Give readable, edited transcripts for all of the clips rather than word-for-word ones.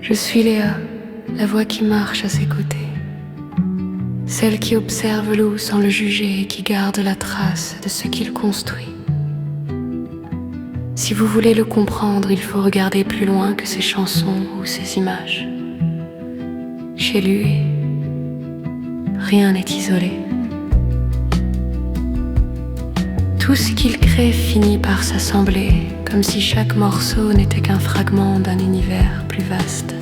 Je suis Léa, la voix qui marche à ses côtés, celle qui observe l'eau sans le juger et qui garde la trace de ce qu'il construit. Si vous voulez le comprendre, il faut regarder plus loin que ses chansons ou ses images. Chez lui, rien n'est isolé. Tout ce qu'il crée finit par s'assembler, comme si chaque morceau n'était qu'un fragment d'un univers plus vaste.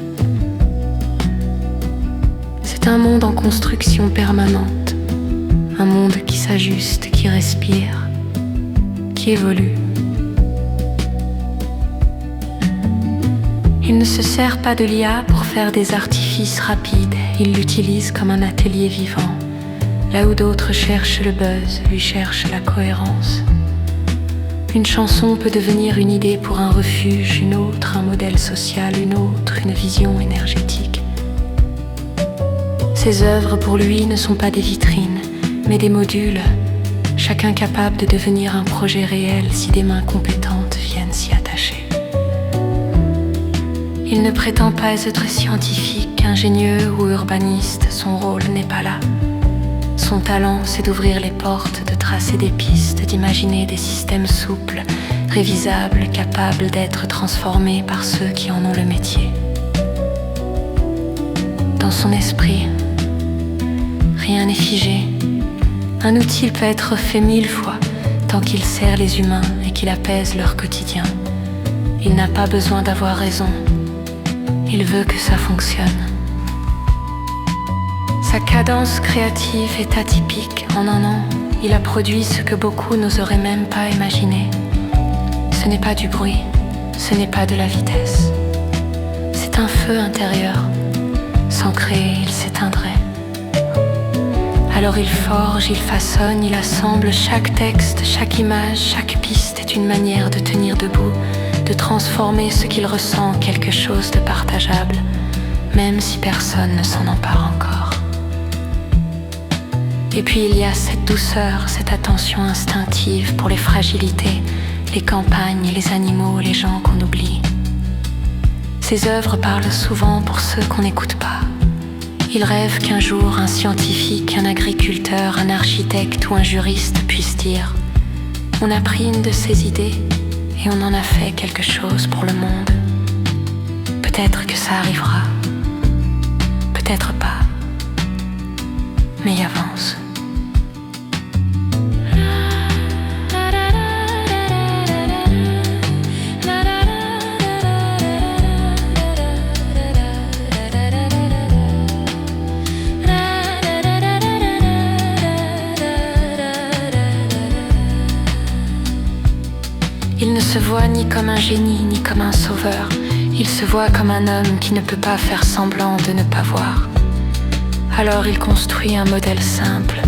C'est un monde en construction permanente, un monde qui s'ajuste, qui respire, qui évolue. Il ne se sert pas de l'IA pour faire des artifices rapides, il l'utilise comme un atelier vivant. Là où d'autres cherchent le buzz, lui cherche la cohérence. Une chanson peut devenir une idée pour un refuge, une autre un modèle social, une autre une vision énergétique. Ses œuvres pour lui ne sont pas des vitrines, mais des modules, chacun capable de devenir un projet réel si des mains compétentes viennent s'y attacher. Il ne prétend pas être scientifique, ingénieux ou urbaniste, son rôle n'est pas là. Son talent, c'est d'ouvrir les portes, de tracer des pistes, d'imaginer des systèmes souples, révisables, capables d'être transformés par ceux qui en ont le métier. Dans son esprit, rien n'est figé. Un outil peut être fait 1000 fois, tant qu'il sert les humains et qu'il apaise leur quotidien. Il n'a pas besoin d'avoir raison. Il veut que ça fonctionne. Sa cadence créative est atypique. En un an, il a produit ce que beaucoup n'oseraient même pas imaginer. Ce n'est pas du bruit, ce n'est pas de la vitesse. C'est un feu intérieur. Sans créer, il s'éteindrait. Alors il forge, il façonne, il assemble chaque texte, chaque image, chaque piste est une manière de tenir debout, de transformer ce qu'il ressent en quelque chose de partageable, même si personne ne s'en empare encore. Et puis il y a cette douceur, cette attention instinctive pour les fragilités, les campagnes, les animaux, les gens qu'on oublie. Ses œuvres parlent souvent pour ceux qu'on n'écoute pas. Il rêve qu'un jour un scientifique, un agriculteur, un architecte ou un juriste puisse dire « On a pris une de ces idées et on en a fait quelque chose pour le monde. Peut-être que ça arrivera, peut-être pas, mais avance. » Il ne se voit ni comme un génie, ni comme un sauveur. Il se voit comme un homme qui ne peut pas faire semblant de ne pas voir. Alors il construit un modèle simple,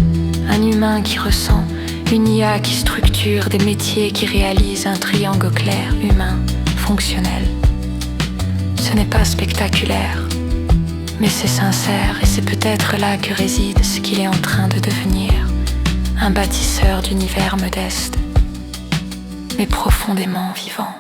un humain qui ressent, une IA qui structure, des métiers qui réalisent un triangle clair, humain, fonctionnel. Ce n'est pas spectaculaire, mais c'est sincère et c'est peut-être là que réside ce qu'il est en train de devenir, un bâtisseur d'univers modeste, mais profondément vivant.